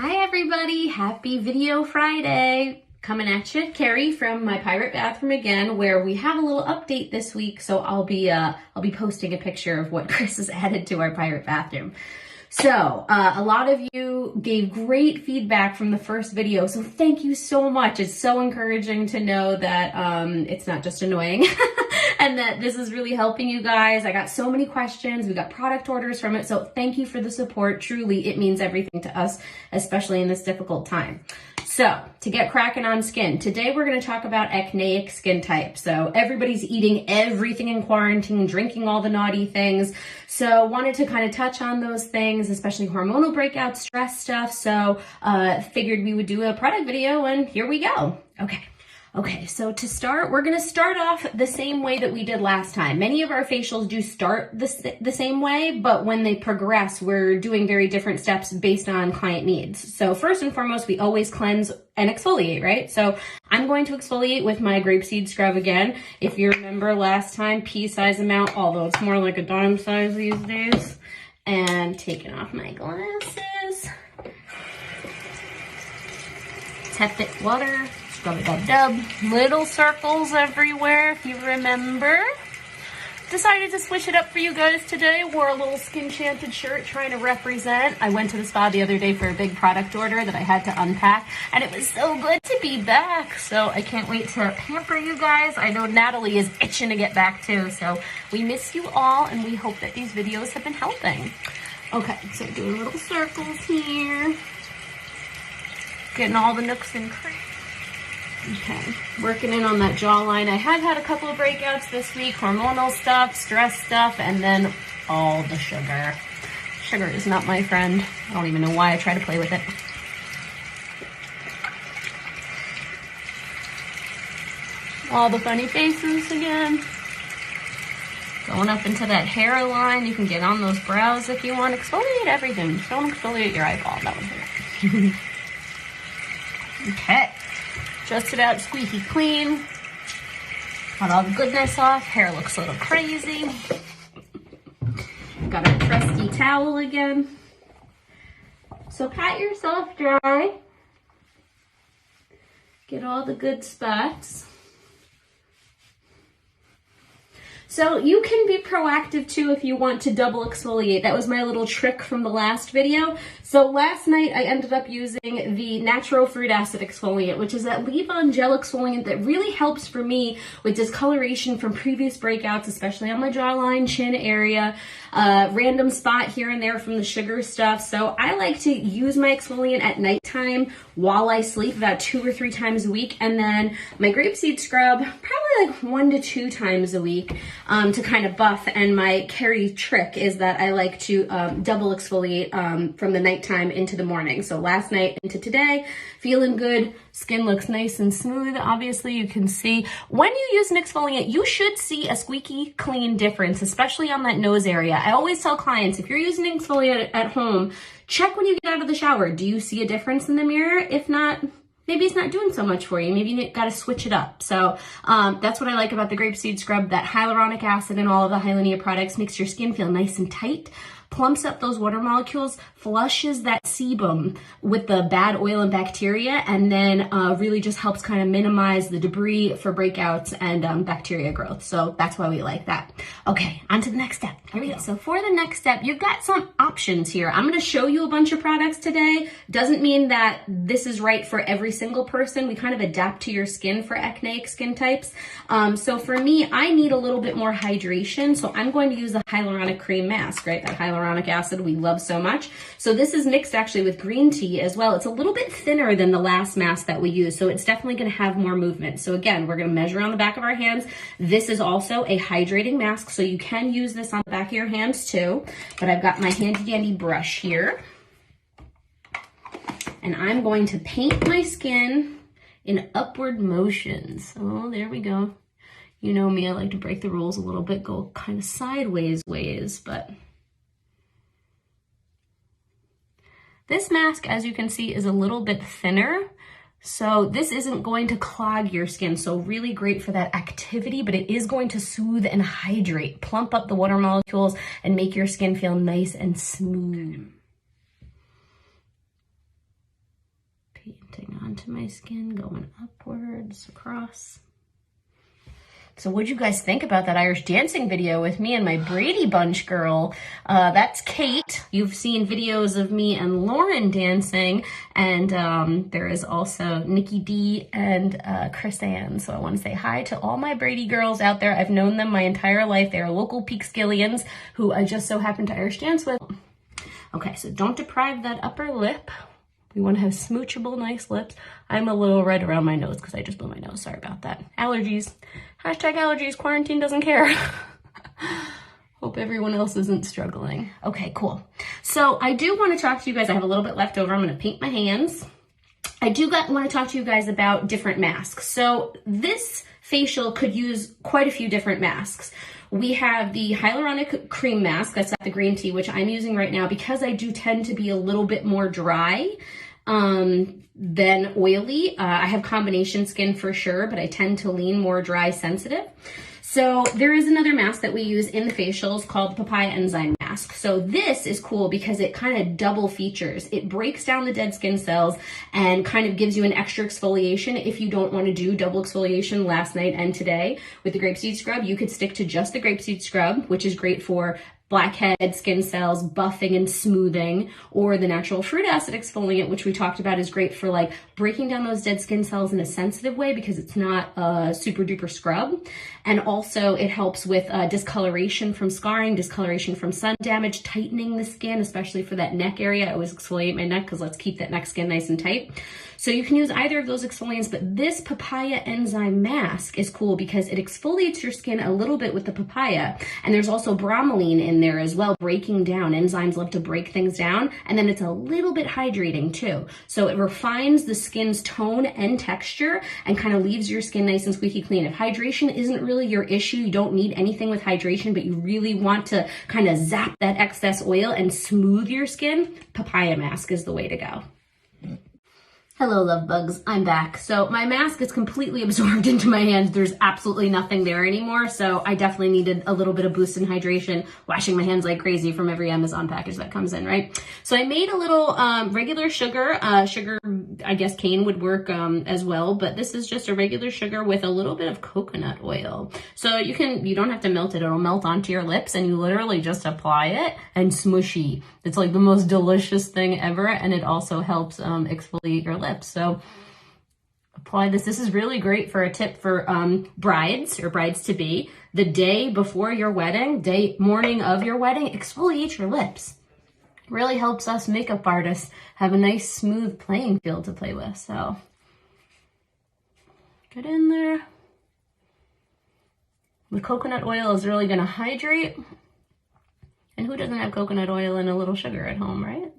Hi everybody, happy Video Friday. Coming at you, Carrie from my pirate bathroom again, where we have a little update this week. So I'll be posting a picture of what Chris has added to our pirate bathroom. So a lot of you gave great feedback from the first video, so thank you so much. It's so encouraging to know that it's not just annoying and that this is really helping you guys. I got so many questions, we got product orders from it, so thank you for the support. Truly, it means everything to us, especially in this difficult time. So, to get cracking on skin, today we're going to talk about acneic skin type. So, everybody's eating everything in quarantine, drinking all the naughty things. So, wanted to kind of touch on those things, especially hormonal breakouts, stress stuff. So, figured we would do a product video, and here we go. Okay, so to start, we're going to start off the same way that we did last time. Many of our facials do start the same way, but when they progress, we're doing very different steps based on client needs. So first and foremost, we always cleanse and exfoliate, right? So I'm going to exfoliate with my grapeseed scrub again. If you remember last time, pea-size amount, although it's more like a dime size these days. And taking off my glasses. Tepid water. Dub. Little circles everywhere, if you remember. Decided to switch it up for you guys today. Wore a little skin-chanted shirt trying to represent. I went to the spa the other day for a big product order that I had to unpack, and it was so good to be back. So I can't wait to pamper you guys. I know Natalie is itching to get back too, so we miss you all, and we hope that these videos have been helping. Okay, so doing little circles here. Getting all the nooks and crannies. Okay, working in on that jawline. I have had a couple of breakouts this week, hormonal stuff, stress stuff, and then all the sugar. Sugar is not my friend. I don't even know why I try to play with it. All the funny faces again. Going up into that hairline. You can get on those brows if you want. Exfoliate everything. Just don't exfoliate your eyeball. That was it. Okay. Just about squeaky clean. Got all the goodness off. Hair looks a little crazy. Got our trusty towel again. So pat yourself dry. Get all the good spots. So you can be proactive too if you want to double exfoliate. That was my little trick from the last video. So last night I ended up using the natural fruit acid exfoliant, which is that leave-on gel exfoliant that really helps for me with discoloration from previous breakouts, especially on my jawline, chin area, random spot here and there from the sugar stuff. So I like to use my exfoliant at nighttime while I sleep about 2 or 3 times a week. And then my grapeseed scrub, probably like 1 to 2 times a week. To kind of buff, and my Carrie trick is that I like to double exfoliate from the nighttime into the morning. So last night into today, feeling good. Skin looks nice and smooth. Obviously, you can see when you use an exfoliant, you should see a squeaky clean difference, especially on that nose area. I always tell clients, if you're using an exfoliant at home, check when you get out of the shower. Do you see a difference in the mirror? If not, maybe it's not doing so much for you. Maybe you got to switch it up. So that's what I like about the grapeseed scrub. That hyaluronic acid in all of the Hylunia products makes your skin feel nice and tight, plumps up those water molecules, flushes that sebum with the bad oil and bacteria, and then really just helps kind of minimize the debris for breakouts and bacteria growth. So that's why we like that. Okay, on to the next step. Here we go. So for the next step, you've got some options here. I'm going to show you a bunch of products today. Doesn't mean that this is right for every single person. We kind of adapt to your skin for acneic skin types. So for me, I need a little bit more hydration. So I'm going to use the hyaluronic cream mask, right? That hyaluronic acid we love so much. So this is mixed actually with green tea as well. It's a little bit thinner than the last mask that we used, so it's definitely going to have more movement. So again, we're going to measure on the back of our hands. This is also a hydrating mask, so you can use this on the back of your hands too. But I've got my handy dandy brush here, and I'm going to paint my skin in upward motions. Oh, there we go. You know me, I like to break the rules a little bit, go kind of sideways ways, but this mask, as you can see, is a little bit thinner, so this isn't going to clog your skin. So really great for that activity, but it is going to soothe and hydrate, plump up the water molecules, and make your skin feel nice and smooth. painting onto my skin, going upwards, across. So what'd you guys think about that Irish dancing video with me and my Brady Bunch girl? That's Kate. You've seen videos of me and Lauren dancing, and there is also Nikki D and Chris Ann. So I want to say hi to all my Brady girls out there. I've known them my entire life. They are local Peekskillians who I just so happen to Irish dance with. Okay, so don't deprive that upper lip. We want to have smoochable, nice lips. I'm a little red around my nose because I just blew my nose. Sorry about that. Allergies. Hashtag allergies. Quarantine doesn't care. Hope everyone else isn't struggling. Okay, cool. So I do want to talk to you guys. I have a little bit left over. I'm going to paint my hands. I do want to talk to you guys about different masks. So this facial could use quite a few different masks. We have the hyaluronic cream mask, that's got the green tea, which I'm using right now because I do tend to be a little bit more dry than oily. I have combination skin for sure, but I tend to lean more dry sensitive. So there is another mask that we use in the facials called the papaya enzyme mask. So this is cool because it kind of double features. It breaks down the dead skin cells and kind of gives you an extra exfoliation. If you don't want to do double exfoliation last night and today with the grapeseed scrub, you could stick to just the grapeseed scrub, which is great for blackhead skin cells, buffing and smoothing, or the natural fruit acid exfoliant, which we talked about is great for like breaking down those dead skin cells in a sensitive way because it's not a super duper scrub. And also it helps with discoloration from scarring, discoloration from sun damage, tightening the skin, especially for that neck area. I always exfoliate my neck because let's keep that neck skin nice and tight. So you can use either of those exfoliants, but this papaya enzyme mask is cool because it exfoliates your skin a little bit with the papaya. And there's also bromelain in there as well, breaking down. Enzymes love to break things down. And then it's a little bit hydrating too. So it refines the skin's tone and texture and kind of leaves your skin nice and squeaky clean. If hydration isn't really your issue, you don't need anything with hydration, but you really want to kind of zap that excess oil and smooth your skin, papaya mask is the way to go. Hello, love bugs. I'm back. So my mask is completely absorbed into my hands. There's absolutely nothing there anymore. So I definitely needed a little bit of boost in hydration, washing my hands like crazy from every Amazon package that comes in, right? So I made a little regular sugar. Sugar, I guess cane would work as well, but this is just a regular sugar with a little bit of coconut oil. So you don't have to melt it. It'll melt onto your lips and you literally just apply it and smushy. It's like the most delicious thing ever. And it also helps exfoliate your lips. So apply this. This is really great for a tip for brides or brides-to-be. The day before your wedding, morning of your wedding, exfoliate your lips. It really helps us makeup artists have a nice smooth playing field to play with. So get in there. The coconut oil is really going to hydrate. And who doesn't have coconut oil and a little sugar at home, right?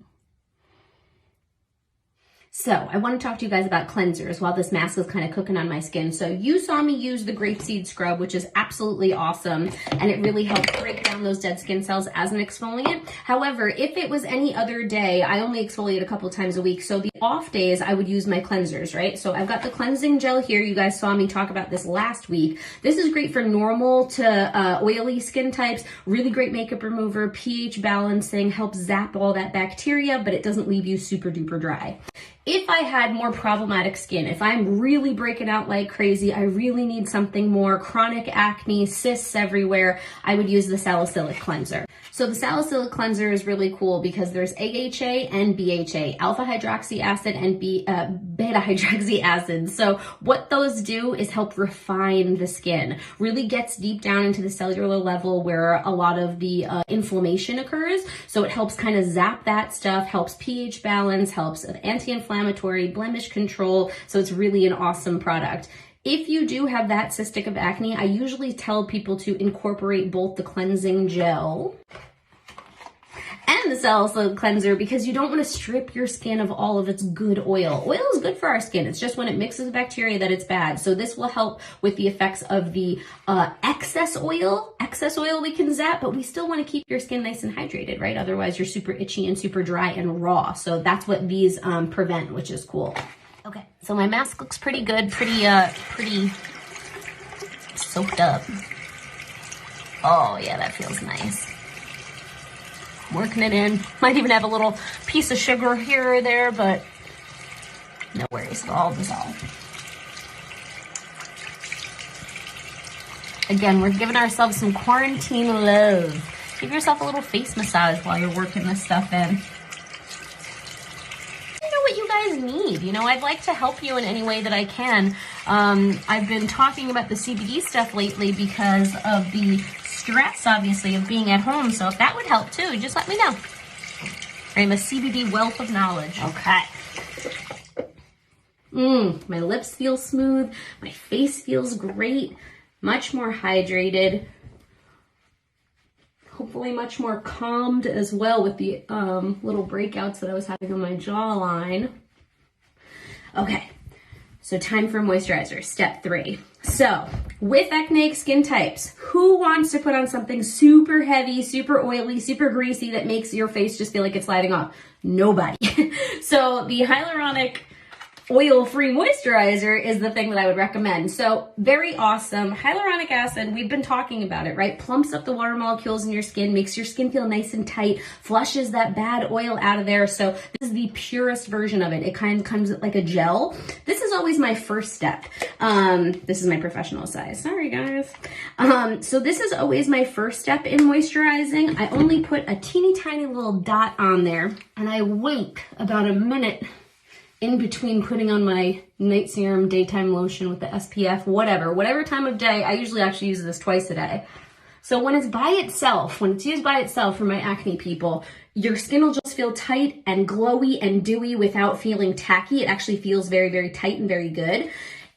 So I want to talk to you guys about cleansers while this mask is kind of cooking on my skin. So you saw me use the grapeseed scrub, which is absolutely awesome. And it really helps break down those dead skin cells as an exfoliant. However, if it was any other day, I only exfoliate a couple times a week. So the off days, I would use my cleansers, right? So I've got the cleansing gel here. You guys saw me talk about this last week. This is great for normal to oily skin types. Really great makeup remover, pH balancing, helps zap all that bacteria, but it doesn't leave you super duper dry. If I had more problematic skin, if I'm really breaking out like crazy, I really need something more chronic acne, cysts everywhere, I would use the salicylic cleanser. So the salicylic cleanser is really cool because there's AHA and BHA, alpha hydroxy acid and beta hydroxy acid. So what those do is help refine the skin, really gets deep down into the cellular level where a lot of the inflammation occurs. So it helps kind of zap that stuff, helps pH balance, helps anti-inflammatory, blemish control. So it's really an awesome product. If you do have that cystic of acne, I usually tell people to incorporate both the cleansing gel and the salicylic cleanser because you don't want to strip your skin of all of its good oil. Oil is good for our skin. It's just when it mixes with bacteria that it's bad. So this will help with the effects of the excess oil. Excess oil we can zap, but we still want to keep your skin nice and hydrated, right? Otherwise you're super itchy and super dry and raw. So that's what these prevent, which is cool. Okay, so my mask looks pretty good, pretty soaked up. Oh yeah, that feels nice. Working it in. Might even have a little piece of sugar here or there, but No worries, it'll all dissolve. Again, we're giving ourselves some quarantine love. Give yourself a little face massage while you're working this stuff in. You know what you guys need. You know, I'd like to help you in any way that I can. I've been talking about the CBD stuff lately because of the stress, obviously, of being at home. So if that would help too, just let me know. I'm a CBD wealth of knowledge. Okay. My lips feel smooth. My face feels great. Much more hydrated. Hopefully much more calmed as well with the little breakouts that I was having on my jawline. Okay, so time for moisturizer, step 3. So, with acneic skin types, who wants to put on something super heavy, super oily, super greasy that makes your face just feel like it's sliding off? Nobody. So, the hyaluronic oil-free moisturizer is the thing that I would recommend. So very awesome. Hyaluronic acid, we've been talking about it, right? Plumps up the water molecules in your skin, makes your skin feel nice and tight, flushes that bad oil out of there. So this is the purest version of it. It kind of comes like a gel. This is always my first step. This is my professional size. Sorry, guys. So this is always my first step in moisturizing. I only put a teeny tiny little dot on there, and I wait about a minute in between putting on my night serum, daytime lotion with the SPF, whatever time of day. I usually actually use this twice a day. So when it's by itself, when it's used by itself for my acne people, your skin will just feel tight and glowy and dewy without feeling tacky. It actually feels very, very tight and very good.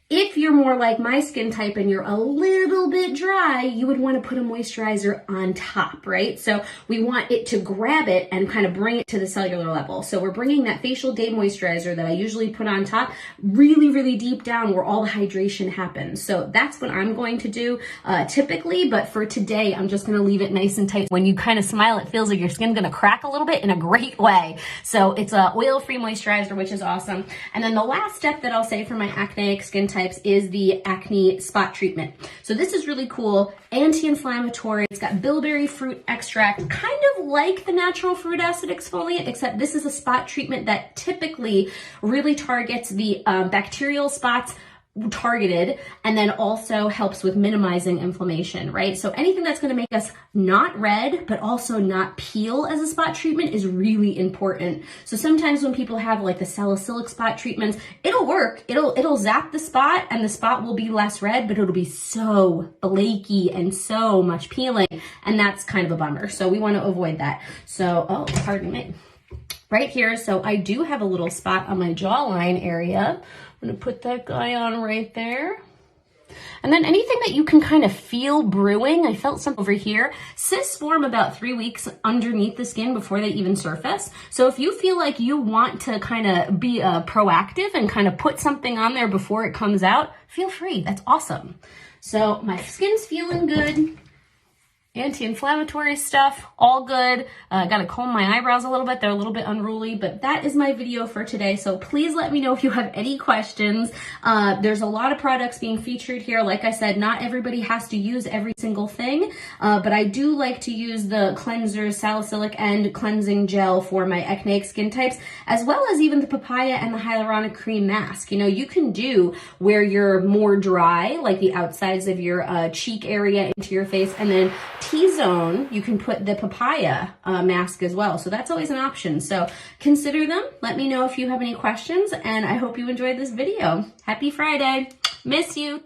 If you're more like my skin type and you're a little bit dry, you would want to put a moisturizer on top, right? So we want it to grab it and kind of bring it to the cellular level. So we're bringing that facial day moisturizer that I usually put on top really, really deep down where all the hydration happens. So that's what I'm going to do typically, but for today, I'm just going to leave it nice and tight. When you kind of smile, it feels like your skin's going to crack a little bit in a great way. So it's a oil-free moisturizer, which is awesome. And then the last step that I'll say for my acneic skin types is the acne spot treatment. So this is really cool, anti-inflammatory. It's got bilberry fruit extract, kind of like the natural fruit acid exfoliate, except this is a spot treatment that typically really targets the bacterial spots targeted, and then also helps with minimizing inflammation, right? So anything that's going to make us not red, but also not peel as a spot treatment is really important. So sometimes when people have like the salicylic spot treatments, it'll work. It'll zap the spot and the spot will be less red, but it'll be so flaky and so much peeling. And that's kind of a bummer. So we want to avoid that. So, oh, pardon me. Right here, so I do have a little spot on my jawline area. I'm gonna put that guy on right there. And then anything that you can kind of feel brewing, I felt some over here. Cysts form about 3 weeks underneath the skin before they even surface. So if you feel like you want to kind of be proactive and kind of put something on there before it comes out, feel free, that's awesome. So my skin's feeling good. Anti-inflammatory stuff, all good. Gotta comb my eyebrows a little bit. They're a little bit unruly, but that is my video for today. So please let me know if you have any questions. There's a lot of products being featured here. Like I said, not everybody has to use every single thing, but I do like to use the cleansers, salicylic and cleansing gel for my acneic skin types, as well as even the papaya and the hyaluronic cream mask. You know, you can do where you're more dry, like the outsides of your cheek area into your face, and then T-zone, you can put the papaya mask as well. So that's always an option. So consider them. Let me know if you have any questions, and I hope you enjoyed this video. Happy Friday. Miss you.